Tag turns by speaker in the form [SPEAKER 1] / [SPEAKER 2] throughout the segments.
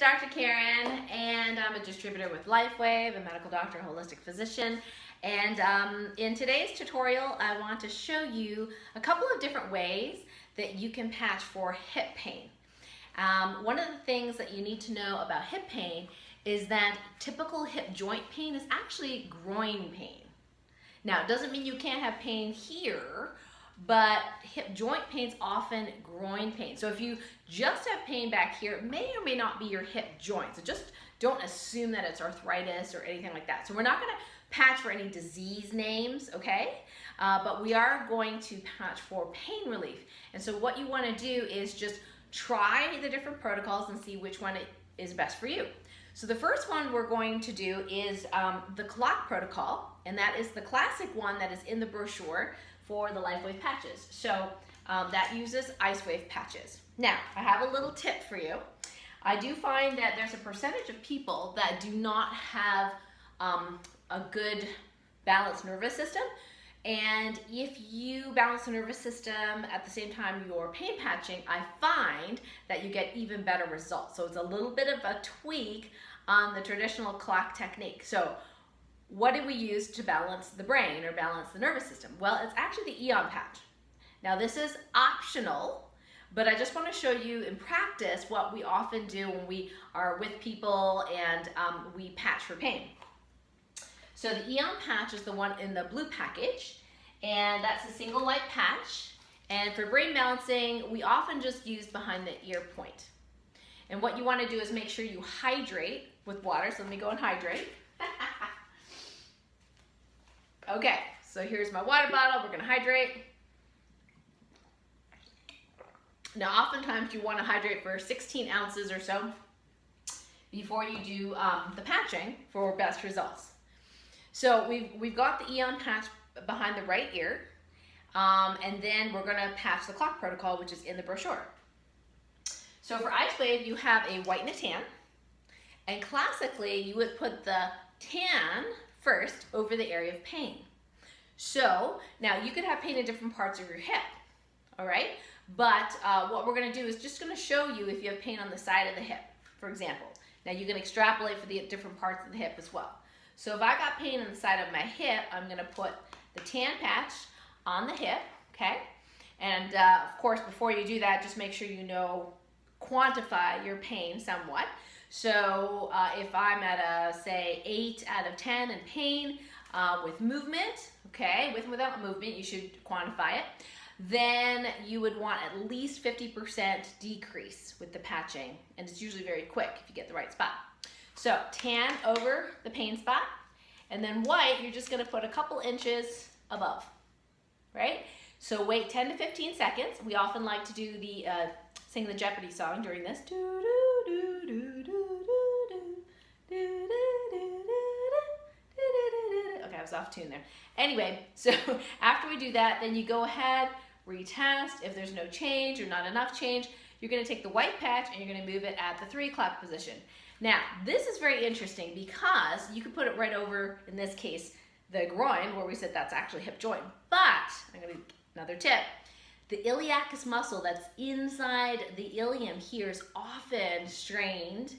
[SPEAKER 1] Dr. Karen, and I'm a distributor with LifeWave, a medical doctor and holistic physician. And in today's tutorial, I want to show you a couple of different ways that you can patch for hip pain. One of the things that you need to know about hip pain is that typical hip joint pain is actually groin pain. Now, it doesn't mean you can't have pain here, but hip joint pain is often groin pain. So if you just have pain back here, it may or may not be your hip joint. So just don't assume that it's arthritis or anything like that. So we're not going to patch for any disease names, okay? But we are going to patch for pain relief. And so what you want to do is just try the different protocols and see which one is best for you. So the first one we're going to do is the clock protocol, and that is the classic one that is in the brochure for the LifeWave patches. So that uses IceWave patches. Now, I have a little tip for you. I do find that there's a percentage of people that do not have a good balanced nervous system. And if you balance the nervous system at the same time you're pain patching, I find that you get even better results. So it's a little bit of a tweak on the traditional clock technique. So what do we use to balance the brain or balance the nervous system? Well, it's actually the Eon patch. Now this is optional, but I just want to show you in practice what we often do when we are with people and we patch for pain. So the Eon patch is the one in the blue package, and that's a single light patch. And for brain balancing, we often just use behind the ear point. And what you want to do is make sure you hydrate with water. So let me go and hydrate. Okay, so here's my water bottle. We're going to hydrate. Now, oftentimes you want to hydrate for 16 ounces or so before you do the patching for best results. So we've got the Eon patch behind the right ear, and then we're going to patch the clock protocol, which is in the brochure. So for IceWave, you have a white and a tan, and classically you would put the tan first over the area of pain. So now you could have pain in different parts of your hip, all right? But what we're going to do is just going to show you if you have pain on the side of the hip, for example. Now you can extrapolate for the different parts of the hip as well. So if I got pain on the side of my hip, I'm going to put the tan patch on the hip, okay? And of course, before you do that, just make sure you quantify your pain somewhat. So if I'm at a, say, 8 out of 10 in pain with movement, okay, with and without movement, you should quantify it, then you would want at least 50% decrease with the patching, and it's usually very quick if you get the right spot. So tan over the pain spot, and then white, you're just gonna put a couple inches above, right? So wait 10 to 15 seconds. We often like to do the, sing the Jeopardy song during this. Okay, I was off tune there. Anyway, so after we do that, then you go ahead, retest. If there's no change or not enough change, you're gonna take the white patch and you're gonna move it at the 3 o'clock position. Now, this is very interesting because you could put it right over, in this case, the groin, where we said that's actually hip joint. But, I'm gonna give another tip. The iliacus muscle that's inside the ilium here is often strained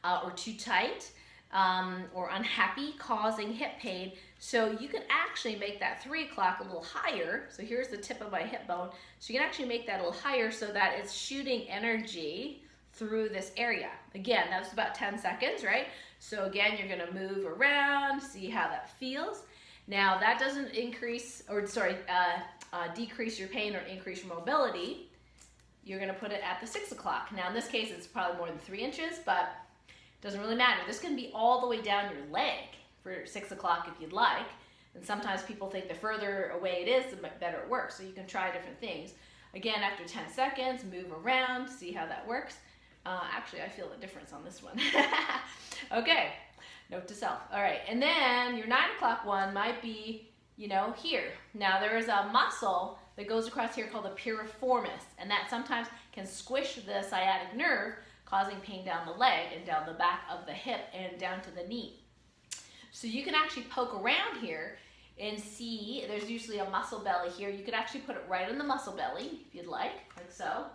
[SPEAKER 1] or too tight or unhappy, causing hip pain. So you can actually make that 3 o'clock a little higher. So here's the tip of my hip bone. So you can actually make that a little higher so that it's shooting energy through this area. Again, that's about 10 seconds, right? So again, you're gonna move around, see how that feels. Now that doesn't increase, or sorry, decrease your pain or increase your mobility. You're gonna put it at the 6 o'clock. Now in this case, it's probably more than 3 inches, but it doesn't really matter. This can be all the way down your leg for 6 o'clock if you'd like. And sometimes people think the further away it is, the better it works. So you can try different things. Again, after 10 seconds, move around, see how that works. Actually, I feel the difference on this one. Okay, note to self. All right, and then your 9 o'clock one might be, here. Now there is a muscle that goes across here called the piriformis, and that sometimes can squish the sciatic nerve, causing pain down the leg and down the back of the hip and down to the knee. So you can actually poke around here and see, there's usually a muscle belly here. You could actually put it right on the muscle belly if you'd like so.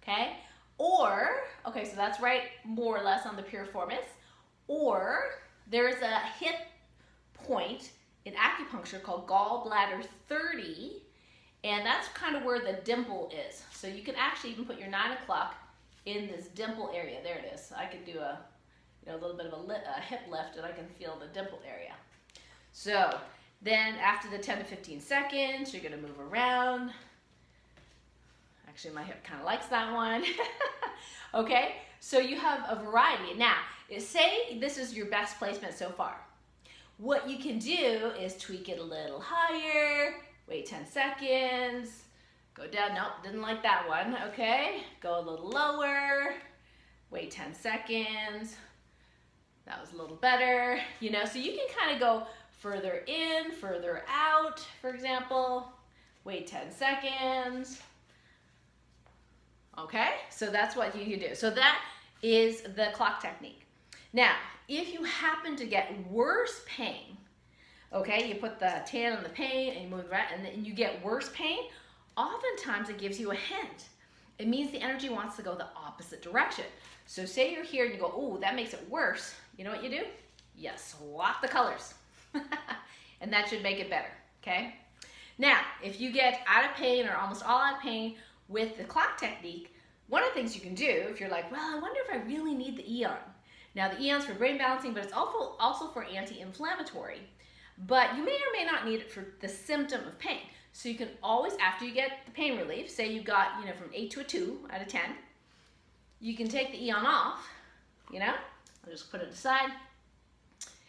[SPEAKER 1] Okay? Or, okay, so that's right more or less on the piriformis. Or there's a hip point in acupuncture called gallbladder 30, and that's kind of where the dimple is. So you can actually even put your 9 o'clock in this dimple area. There it is. I could do a little bit of a hip lift and I can feel the dimple area. So then after the 10 to 15 seconds, you're going to move around. Actually, my hip kind of likes that one. Okay, so you have a variety. Now, say this is your best placement so far. What you can do is tweak it a little higher, wait 10 seconds, go down, nope, didn't like that one, okay? Go a little lower, wait 10 seconds, that was a little better, so you can kind of go further in, further out, for example, wait 10 seconds, okay? So that's what you can do. So that is the clock technique. Now, if you happen to get worse pain, okay, you put the tan on the pain and you move around and then you get worse pain, oftentimes it gives you a hint. It means the energy wants to go the opposite direction. So say you're here and you go, oh, that makes it worse. You know what you do? You swap the colors. And that should make it better, okay? Now, if you get out of pain or almost all out of pain with the clock technique, one of the things you can do, if you're like, well, I wonder if I really need the Eon. Now, the Eon's for brain balancing, but it's also for anti-inflammatory. But you may or may not need it for the symptom of pain. So you can always, after you get the pain relief, say you got, from 8 to a 2 out of 10, you can take the Eon off, I'll just put it aside,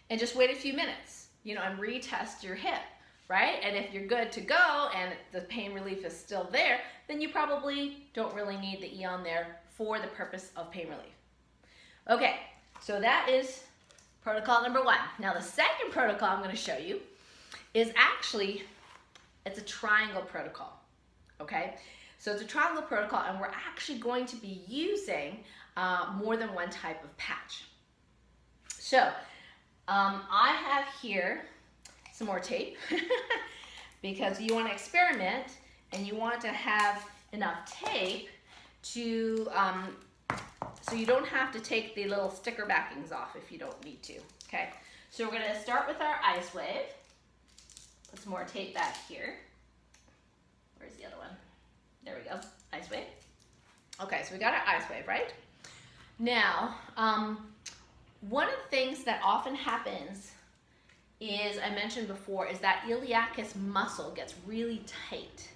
[SPEAKER 1] and just wait a few minutes, and retest your hip, right? And if you're good to go and the pain relief is still there, then you probably don't really need the Eon there for the purpose of pain relief. Okay, so that is protocol number 1. Now the second protocol I'm going to show you is actually, it's a triangle protocol, okay? So it's a triangle protocol and we're actually going to be using more than one type of patch. So I have here some more tape because you want to experiment and you want to have enough tape to so you don't have to take the little sticker backings off if you don't need to, okay? So we're going to start with our LifeWave. Put some more tape back here. Where's the other one? There we go, LifeWave. Okay, so we got our LifeWave, right? Now, one of the things that often happens is, I mentioned before, is that iliacus muscle gets really tight.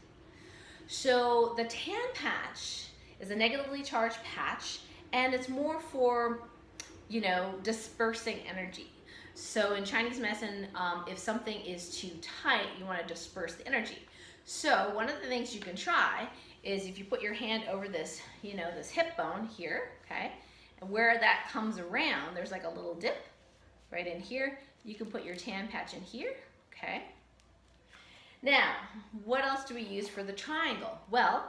[SPEAKER 1] So the tan patch is a negatively charged patch and it's more for, dispersing energy. So in Chinese medicine, if something is too tight, you want to disperse the energy. So one of the things you can try is if you put your hand over this, this hip bone here, okay, and where that comes around, there's like a little dip right in here. You can put your tan patch in here, okay. Now, what else do we use for the triangle? Well,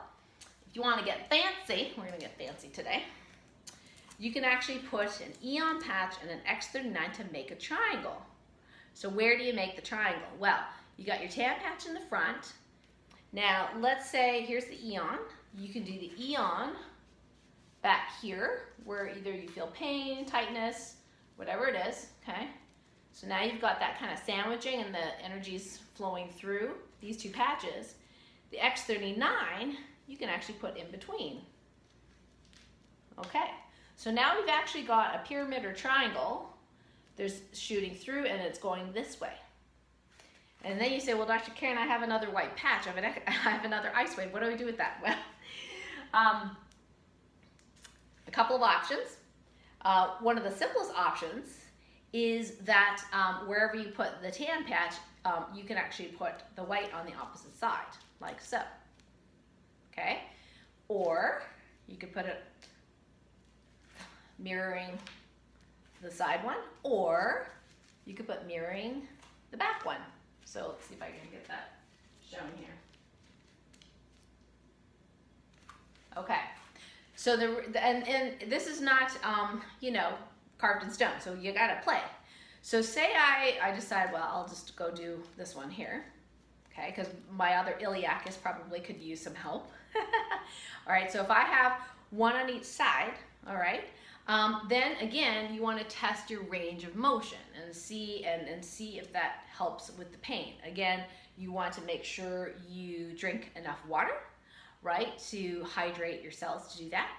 [SPEAKER 1] if you want to get fancy, we're going to get fancy today, you can actually put an Eon patch and an X39 to make a triangle. So where do you make the triangle? Well, you got your tan patch in the front. Now, let's say, here's the Eon. You can do the Eon back here, where either you feel pain, tightness, whatever it is, okay? So now you've got that kind of sandwiching and the energy's flowing through these two patches. The X39, you can actually put in between. Okay, so now we've actually got a pyramid or triangle. There's shooting through and it's going this way. And then you say, well, Dr. Karen, I have another white patch. I have another LifeWave. What do we do with that? Well, a couple of options. One of the simplest options is that wherever you put the tan patch, you can actually put the white on the opposite side, like so. Okay? Or you could put it mirroring the side one, or you could put mirroring the back one. So let's see if I can get that shown here. Okay, so and this is not carved in stone, so you gotta play. So say I decide, well, I'll just go do this one here, okay, because my other iliacus probably could use some help. All right, so if I have one on each side, all right? Then again, you want to test your range of motion and see if that helps with the pain. Again, you want to make sure you drink enough water, right, to hydrate your cells to do that.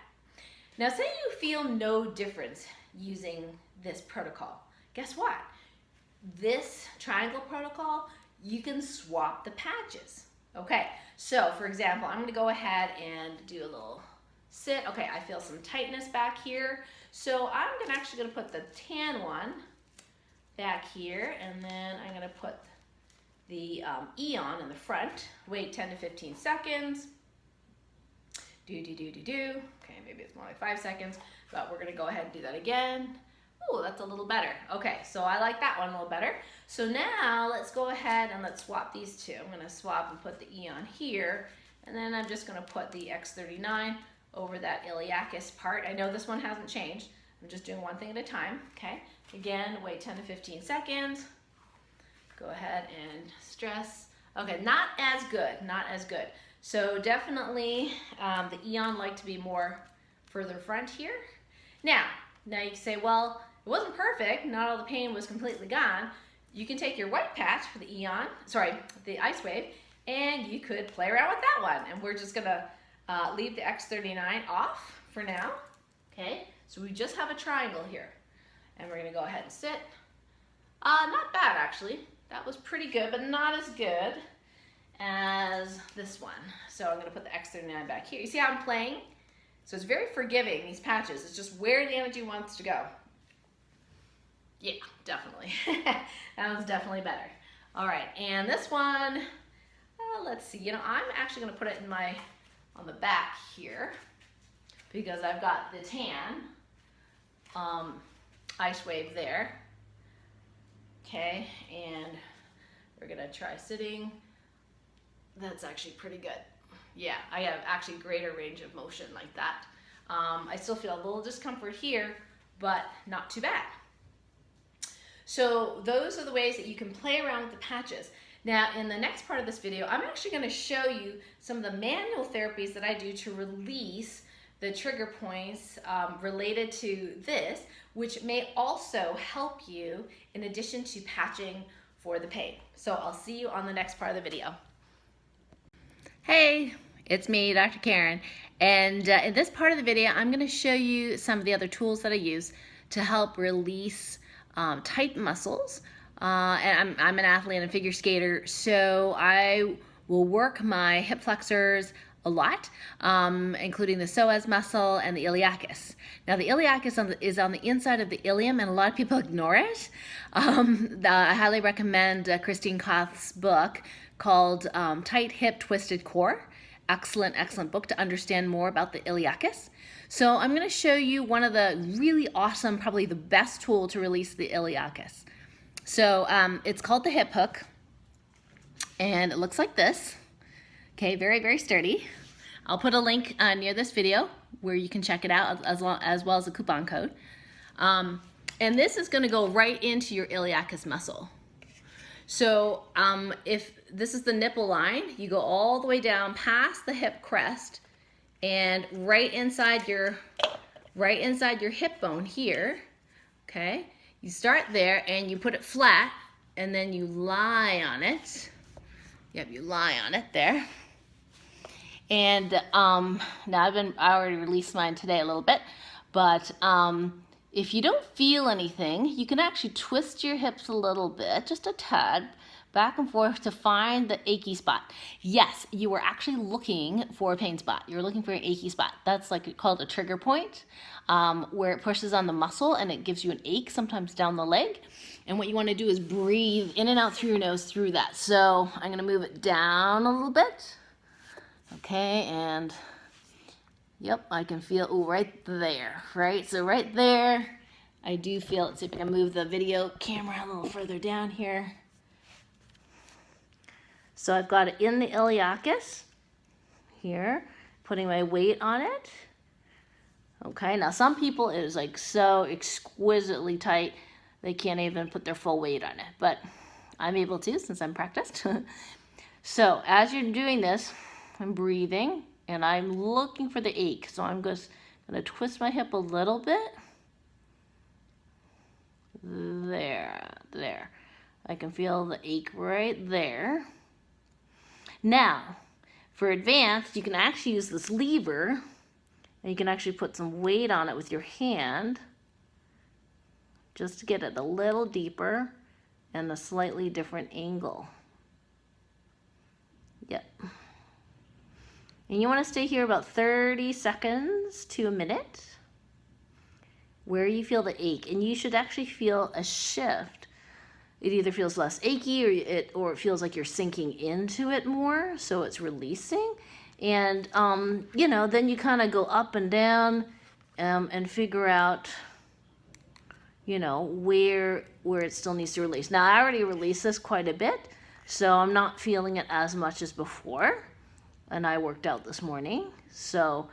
[SPEAKER 1] Now, say you feel no difference using this protocol. Guess what? This triangle protocol, you can swap the patches. Okay, so for example, I'm going to go ahead and do a little sit. Okay, I feel some tightness back here. So I'm actually going to put the tan one back here, and then I'm going to put the Eon in the front. Wait 10 to 15 seconds. Do. Okay, maybe it's more like 5 seconds, but we're going to go ahead and do that again. Oh, that's a little better. Okay, so I like that one a little better. So now let's go ahead and let's swap these two. I'm going to swap and put the Eon here, and then I'm just going to put the X39 over that iliacus part. I know this one hasn't changed. I'm just doing one thing at a time, okay? Again, wait 10 to 15 seconds. Go ahead and stress. Okay, not as good, not as good. So definitely the Eon like to be more further front here. Now you can say, well, it wasn't perfect. Not all the pain was completely gone. You can take your white patch for the Eon, sorry, the LifeWave, and you could play around with that one. And we're just gonna leave the X39 off for now, okay? So we just have a triangle here. And we're gonna go ahead and sit. Not bad, actually. That was pretty good, but not as good as this one. So I'm gonna put the X39 back here. You see how I'm playing? So it's very forgiving, these patches. It's just where the energy wants to go. Yeah, definitely. That one's definitely better. All right, and this one, let's see. You know, I'm actually gonna put it in on the back here because I've got the tan LifeWave there. Okay, and we're gonna try sitting. That's actually pretty good. Yeah, I have actually greater range of motion like that. I still feel a little discomfort here, but not too bad. So those are the ways that you can play around with the patches. Now, in the next part of this video, I'm actually going to show you some of the manual therapies that I do to release the trigger points related to this, which may also help you in addition to patching for the pain. So I'll see you on the next part of the video. Hey, it's me, Dr. Karen, and in this part of the video, I'm going to show you some of the other tools that I use to help release tight muscles. And I'm an athlete and a figure skater, so I will work my hip flexors a lot, including the psoas muscle and the iliacus. Now, the iliacus is on the inside of the ilium, and a lot of people ignore it. I highly recommend Christine Koth's book called Tight Hip Twisted Core. Excellent book to understand more about the iliacus. So I'm going to show you one of the really awesome, probably the best tool to release the iliacus. So it's called the hip hook, and it looks like this. Okay, very sturdy. I'll put a link near this video where you can check it out as well as a coupon code. And this is going to go right into your iliacus muscle. So if this is the nipple line, you go all the way down past the hip crest and right inside your hip bone here. Okay, you start there and you put it flat, and then you lie on it. Yep, you lie on it there. And now I already released mine today a little bit, but if you don't feel anything, you can actually twist your hips a little bit, just a tad, back and forth to find the achy spot. Yes, you were actually looking for a pain spot. You're looking for an achy spot. That's like called a trigger point, where it pushes on the muscle and it gives you an ache, sometimes down the leg. And what you want to do is breathe in and out through your nose through that. So I'm going to move it down a little bit. Okay, and yep, I can feel, ooh, right there, right? So right there, I do feel, let's see if I can move the video camera a little further down here. So I've got it in the iliacus here, putting my weight on it. Okay, now some people it is like so exquisitely tight, they can't even put their full weight on it, but I'm able to since I'm practiced. So as you're doing this, I'm breathing.
[SPEAKER 2] and I'm looking for the ache. So I'm just going to twist my hip a little bit. There. I can feel the ache right there. Now, for advanced, you can actually use this lever, and you can actually put some weight on it with your hand, just to get it a little deeper and a slightly different angle. Yep. And you want to stay here about 30 seconds to a minute where you feel the ache, and you should actually feel a shift. It either feels less achy or it feels like you're sinking into it more, so it's releasing. And you know, then you kind of go up and down and figure out, you know, where it still needs to release. Now, I already released this quite a bit, so I'm not feeling it as much as before. And I worked out this morning. So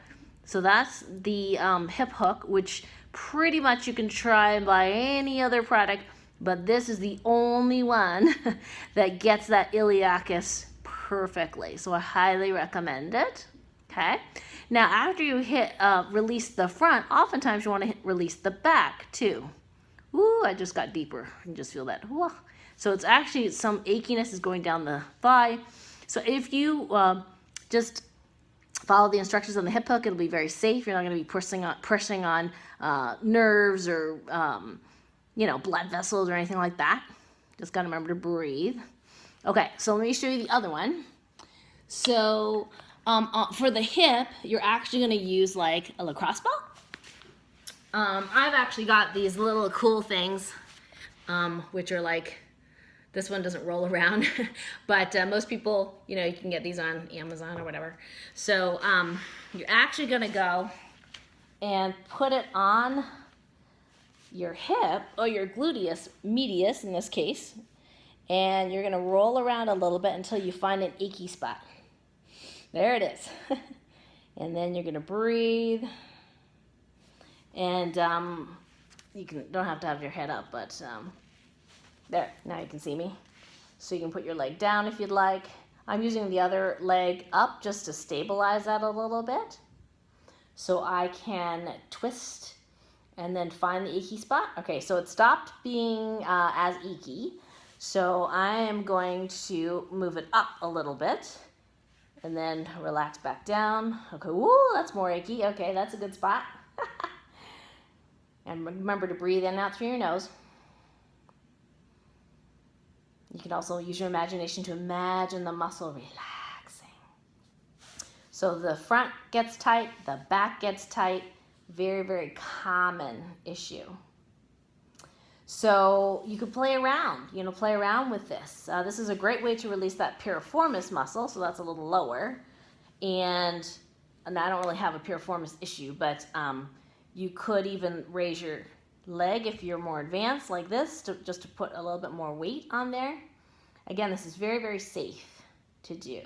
[SPEAKER 2] that's the hip hook, which pretty much you can try and buy any other product, but this is the only one that gets that iliacus perfectly. So I highly recommend it. Okay. Now, after you release the front, oftentimes you want to release the back too. Ooh, I just got deeper. You can just feel that. Ooh. So it's actually some achiness is going down the thigh. So if you just follow the instructions on the hip hook, it'll be very safe. You're not going to be pushing on nerves or you know, blood vessels or anything like that. Just got to remember to breathe. Okay, so let me show you the other one. So for the hip, you're actually going to use like a lacrosse ball. I've actually got these little cool things, which are like, this one doesn't roll around, but most people, you know, you can get these on Amazon or whatever. So you're actually going to go and put it on your hip, or your gluteus medius in this case, and you're going to roll around a little bit until you find an achy spot. There it is. And then you're going to breathe, and you don't have to have your head up, but there, now you can see me. So you can put your leg down if you'd like. I'm using the other leg up just to stabilize that a little bit, so I can twist and then find the achy spot. Okay, so it stopped being as achy. So I am going to move it up a little bit and then relax back down. Okay, woo, that's more achy. Okay, that's a good spot. And remember to breathe in and out through your nose. You can also use your imagination to imagine the muscle relaxing. So the front gets tight, the back gets tight. Very, very common issue. So you could play around, play around with this. This is a great way to release that piriformis muscle, so that's a little lower. And I don't really have a piriformis issue, but you could even raise your leg if you're more advanced like this, just to put a little bit more weight on there. Again, this is very, very safe to do.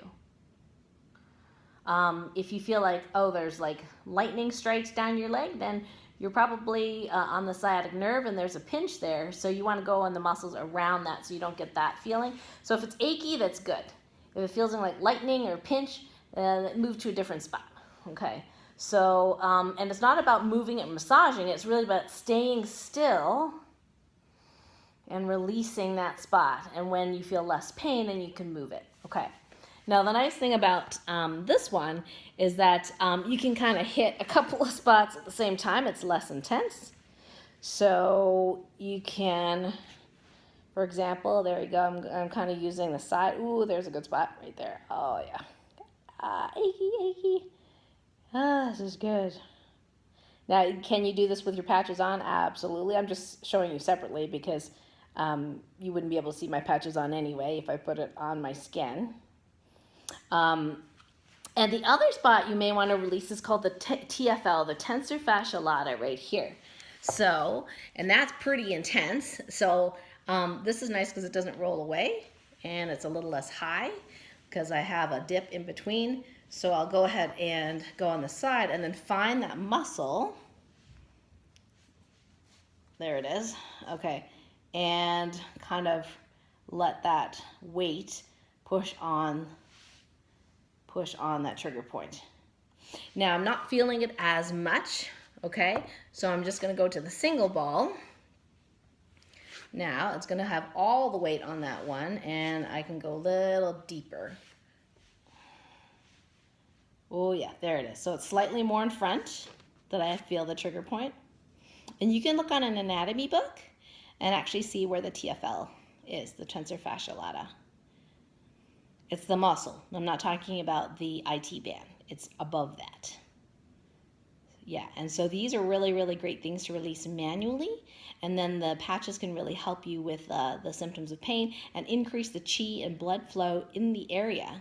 [SPEAKER 2] If you feel like, oh, there's like lightning strikes down your leg, then you're probably on the sciatic nerve and there's a pinch there. So you want to go on the muscles around that so you don't get that feeling. So if it's achy, that's good. If it feels like lightning or pinch, move to a different spot. Okay. So, and it's not about moving it and massaging. It's really about staying still and releasing that spot. And when you feel less pain, then you can move it. Okay. Now, the nice thing about this one is that you can kind of hit a couple of spots at the same time. It's less intense. So you can, for example, there you go. I'm kind of using the side. Ooh, there's a good spot right there. Oh, yeah. Achy. This is good. Now, can you do this with your patches on? Absolutely. I'm just showing you separately because you wouldn't be able to see my patches on anyway if I put it on my skin. And the other spot you may want to release is called the TFL, the tensor fascia lata, right here. So, and that's pretty intense. So this is nice because it doesn't roll away and it's a little less high because I have a dip in between. So I'll go ahead and go on the side and then find that muscle. There it is. Okay. And kind of let that weight push on that trigger point.
[SPEAKER 1] Now I'm not feeling it as much, okay? So I'm just gonna go to the single ball. Now it's gonna have all the weight on that one, and I can go a little deeper. Oh yeah, there it is. So it's slightly more in front that I feel the trigger point. And you can look on an anatomy book and actually see where the TFL is, the tensor fascia lata. It's the muscle. I'm not talking about the IT band. It's above that. Yeah, and so these are really, really great things to release manually. And then the patches can really help you with the symptoms of pain and increase the chi and blood flow in the area.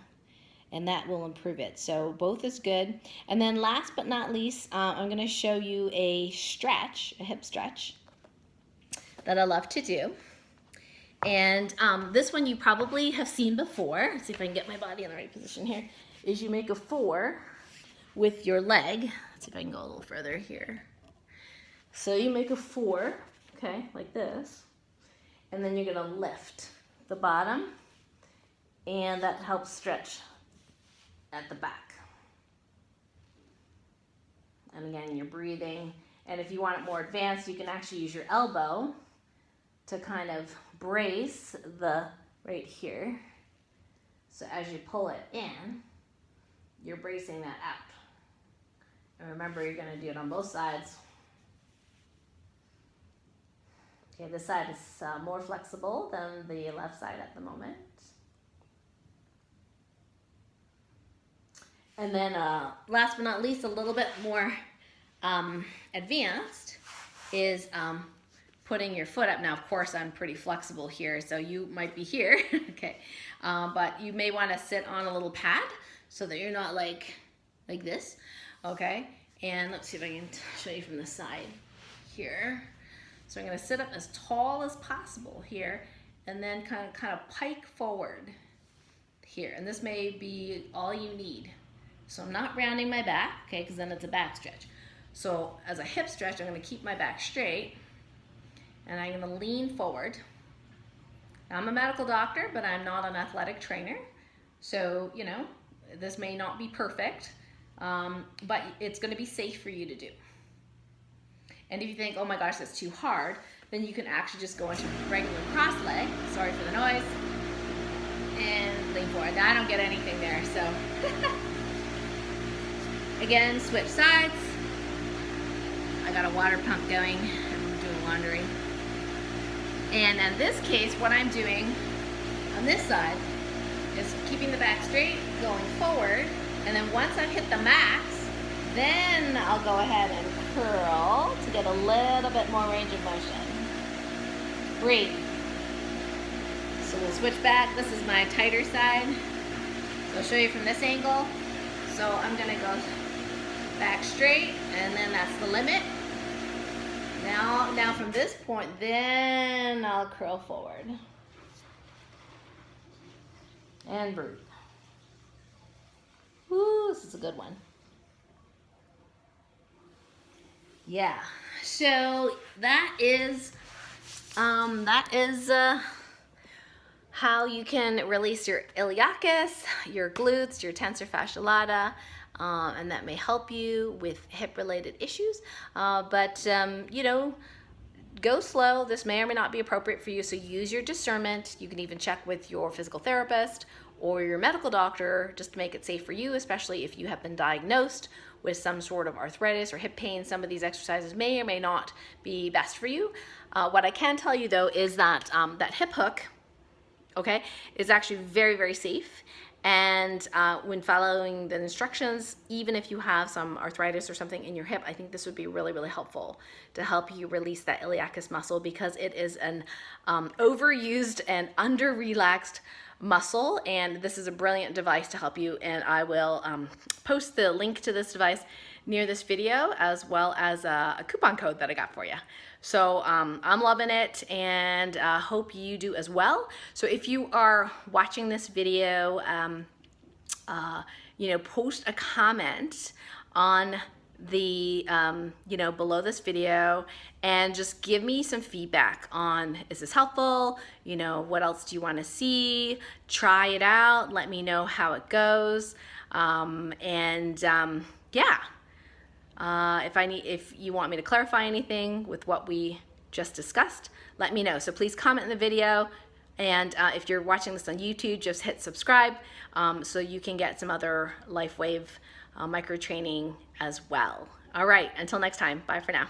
[SPEAKER 1] And that will improve it. So both is good. And then last but not least, I'm going to show you a stretch, a hip stretch that I love to do. And this one you probably have seen before. Let's see if I can get my body in the right position here. Is you make a 4 with your leg. Let's see if I can go a little further here. So you make a 4, okay, like this. And then you're going to lift the bottom. And that helps stretch at the back. And again, you're breathing. And if you want it more advanced, you can actually use your elbow to kind of brace the right here. So as you pull it in, you're bracing that out. And remember, you're going to do it on both sides. Okay, this side is more flexible than the left side at the moment. And then last but not least, a little bit more advanced is putting your foot up. Now, of course, I'm pretty flexible here, so you might be here, okay. But you may want to sit on a little pad so that you're not like this, okay. And let's see if I can show you from the side here. So I'm going to sit up as tall as possible here, and then kind of pike forward here. And this may be all you need. So I'm not rounding my back, okay, because then it's a back stretch. So as a hip stretch, I'm going to keep my back straight, and I'm going to lean forward. Now, I'm a medical doctor, but I'm not an athletic trainer. So, you know, this may not be perfect, but it's going to be safe for you to do. And if you think, oh my gosh, that's too hard, then you can actually just go into regular cross leg. Sorry for the noise. And lean forward. Now, I don't get anything there, so. Again, switch sides. I got a water pump going. I'm doing laundry. And in this case, what I'm doing on this side is keeping the back straight, going forward, and then once I've hit the max, then I'll go ahead and curl to get a little bit more range of motion. Breathe. So we'll switch back. This is my tighter side. So I'll show you from this angle. So I'm gonna go back straight, and then that's the limit. Now from this point, then I'll curl forward. And breathe. Woo, this is a good one. Yeah, so that is how you can release your iliacus, your glutes, your tensor fascia lata, and that may help you with hip-related issues. You know, go slow. This may or may not be appropriate for you, so use your discernment. You can even check with your physical therapist or your medical doctor just to make it safe for you, especially if you have been diagnosed with some sort of arthritis or hip pain. Some of these exercises may or may not be best for you. What I can tell you though is that that hip hook, okay, is actually very, very safe. And when following the instructions, even if you have some arthritis or something in your hip, I think this would be really, really helpful to help you release that iliacus muscle, because it is an overused and under-relaxed muscle, and this is a brilliant device to help you. And I will post the link to this device near this video, as well as a coupon code that I got for you. So I'm loving it, and hope you do as well. So if you are watching this video, you know, post a comment on the you know, below this video, and just give me some feedback on, is this helpful? You know, what else do you want to see? Try it out. Let me know how it goes. yeah, if you want me to clarify anything with what we just discussed, let me know. So please comment in the video, and if you're watching this on YouTube, just hit subscribe so you can get some other LifeWave micro training as well. All right, until next time, bye for now.